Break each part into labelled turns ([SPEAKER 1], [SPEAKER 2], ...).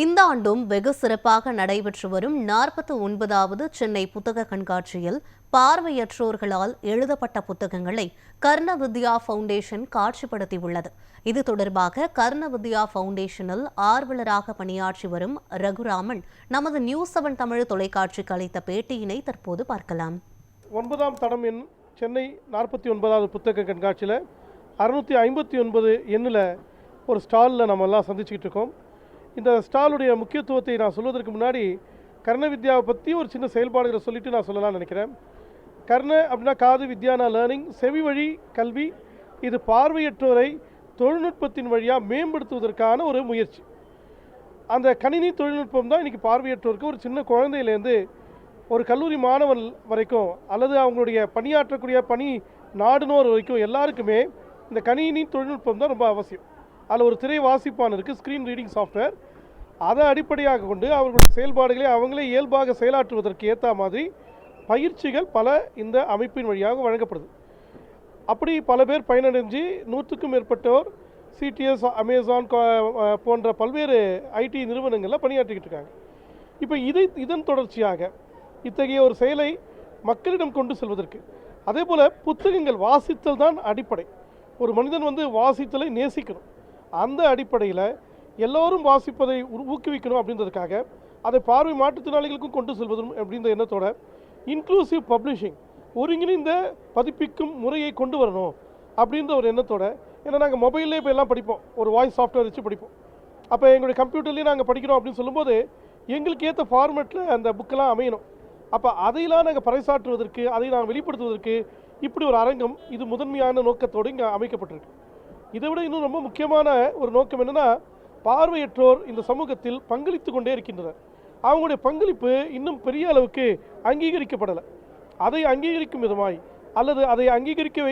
[SPEAKER 1] இந்த ஆண்டும் வெகு சிறப்பாக நடைபெற்று வரும் 49வது சென்னை புத்தக கண்காட்சியில் பார்வையற்றோர்களால் எழுதப்பட்ட புத்தகங்களை கர்ண வித்யா ஃபவுண்டேஷன் காட்சிப்படுத்தியுள்ளது. இது தொடர்பாக கர்ண வித்யா ஃபவுண்டேஷனில் ஆர்வலராக பணியாற்றி வரும் ரகுராமன் நமது நியூஸ்7 தமிழ் தொலைக்காட்சிக்கு அளித்த பேட்டியினை தற்போது பார்க்கலாம்.
[SPEAKER 2] 9ஆம் தடம் எண் சென்னை 49வது புத்தக கண்காட்சியில் 659 எண்ணில் ஒரு ஸ்டாலில் நம்ம எல்லாம் சந்திச்சுக்கிட்டு இருக்கோம். இந்த ஸ்டாலுடைய முக்கியத்துவத்தை நான் சொல்வதற்கு முன்னாடி கர்ண வித்யாவை பற்றி ஒரு சின்ன செயல்பாடுகளை சொல்லிவிட்டு நான் சொல்லலாம்னு நினைக்கிறேன். கர்ண அப்படின்னா காது, வித்யானா லேர்னிங், செவி வழி கல்வி. இது பார்வையற்றோரை தொழில்நுட்பத்தின் வழியாக மேம்படுத்துவதற்கான ஒரு முயற்சி. அந்த கணினி தொழில்நுட்பம் தான் இன்றைக்கி பார்வையற்றோருக்கு ஒரு சின்ன குழந்தையிலேருந்து ஒரு கல்லூரி மாணவன் வரைக்கும் அல்லது அவங்களுடைய பணியாற்றக்கூடிய பணி நாடுனோர் வரைக்கும் எல்லாருக்குமே இந்த கணினி தொழில்நுட்பம் தான் ரொம்ப அவசியம். அதில் ஒரு திரை வாசிப்பான் இருக்குது, ஸ்க்ரீன் ரீடிங் சாஃப்ட்வேர். அதை அடிப்படையாக கொண்டு அவர்களுடைய செயல்பாடுகளை அவங்களே இயல்பாக செயலாற்றுவதற்கு ஏற்ற மாதிரி பயிற்சிகள் பல இந்த அமைப்பின் வழியாக வழங்கப்படுது. அப்படி பல பேர் பயனடைஞ்சு 100க்கும் மேற்பட்டோர் சிடிஎஸ், அமேசான் போன்ற பல்வேறு ஐடி நிறுவனங்களில் பணியாற்றிக்கிட்டு இருக்காங்க. இப்போ இதன் தொடர்ச்சியாக இத்தகைய ஒரு செயலை மக்களிடம் கொண்டு செல்வதற்கு, அதே போல் புத்தகங்கள் வாசித்தல் தான் அடிப்படை. ஒரு மனிதன் வாசித்தலை நேசிக்கணும். அந்த அடிப்படையில் எல்லோரும் வாசிப்பதை ஊக்குவிக்கணும் அப்படின்றதுக்காக அதை பார்வை மாற்றுத்திறனாளிகளுக்கும் கொண்டு செல்வதும் அப்படின்ற எண்ணத்தோட இன்க்ளூசிவ் பப்ளிஷிங், ஒருங்கிணைந்த பதிப்பிக்கும் முறையை கொண்டு வரணும் அப்படின்ற ஒரு எண்ணத்தோட. ஏன்னா நாங்கள் மொபைல்லே இப்போ எல்லாம் படிப்போம், ஒரு வாய்ஸ் சாஃப்ட்வேர் வச்சு படிப்போம். அப்போ எங்களுடைய கம்ப்யூட்டர்லேயே நாங்கள் படிக்கிறோம் அப்படின்னு சொல்லும்போது எங்களுக்கு ஏற்ற ஃபார்மேட்டில் அந்த புக்கெல்லாம் அமையணும். அப்போ அதையெல்லாம் நாங்கள் பறைசாற்றுவதற்கு, அதை நாங்கள் வெளிப்படுத்துவதற்கு இப்படி ஒரு அரங்கம், இது முதன்மையான நோக்கத்தோடு இங்கே அமைக்கப்பட்டிருக்கு. இதை விட இன்னும் ரொம்ப முக்கியமான ஒரு நோக்கம் என்னென்னா, பார்வையற்றோர் இந்த சமூகத்தில் பங்களித்து கொண்டே இருக்கின்றனர். அவங்களுடைய பங்களிப்பு இன்னும் பெரிய அளவுக்கு அங்கீகரிக்கப்படலை. அதை அங்கீகரிக்கும் விதமாய் அல்லது அதை அங்கீகரிக்க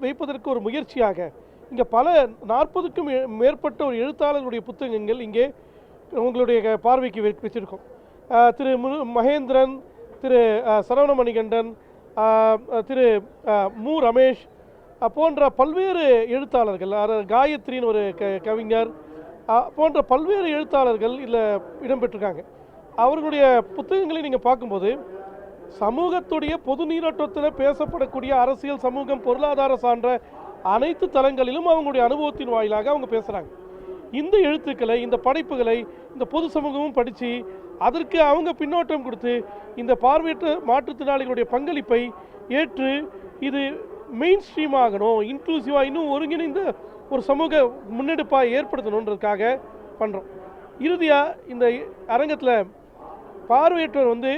[SPEAKER 2] வைப்பதற்கு ஒரு முயற்சியாக இங்கே பல 40க்கும் மேற்பட்ட ஒரு எழுத்தாளர்களுடைய புத்தகங்கள் இங்கே உங்களுடைய பார்வைக்கு வச்சிருக்கோம். திரு மகேந்திரன், திரு சரவண மணிகண்டன், திரு மு ரமேஷ் போன்ற பல்வேறு எழுத்தாளர்கள், காயத்ரின்னு ஒரு கவிஞர் போன்ற பல்வேறு எழுத்தாளர்கள் இதில் இடம்பெற்றிருக்காங்க. அவர்களுடைய புத்தகங்களை நீங்கள் பார்க்கும்போது சமூகத்துடைய பொது நீரோட்டத்தில் பேசப்படக்கூடிய அரசியல், சமூகம், பொருளாதார சான்ற அனைத்து தளங்களிலும் அவங்களுடைய அனுபவத்தின் வாயிலாக அவங்க பேசுகிறாங்க. இந்த எழுத்துக்களை, இந்த படைப்புகளை இந்த பொது சமூகமும் படித்து அதற்கு அவங்க பின்னோட்டம் கொடுத்து இந்த பார்வையற்ற மாற்றுத்திறனாளிகளுடைய பங்களிப்பை ஏற்று இது மெயின் ஸ்ட்ரீம் ஆகணும், இன்க்ளூசிவாக இன்னும் ஒருங்கிணைந்த ஒரு சமூக முன்னெடுப்பாக ஏற்படுத்தணுன்றதுக்காக பண்ணுறோம். இறுதியாக இந்த அரங்கத்தில் பார்வையற்றோர்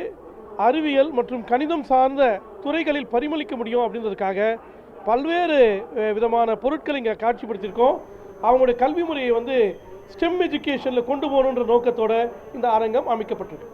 [SPEAKER 2] அறிவியல் மற்றும் கணிதம் சார்ந்த துறைகளில் பரிமளிக்க முடியும் அப்படின்றதுக்காக பல்வேறு விதமான பொருட்களை இங்கே காட்சிப்படுத்தியிருக்கோம். அவங்களுடைய கல்வி முறையை ஸ்டெம் எஜுகேஷனில் கொண்டு போகணுன்ற நோக்கத்தோடு இந்த அரங்கம் அமைக்கப்பட்டிருக்கு.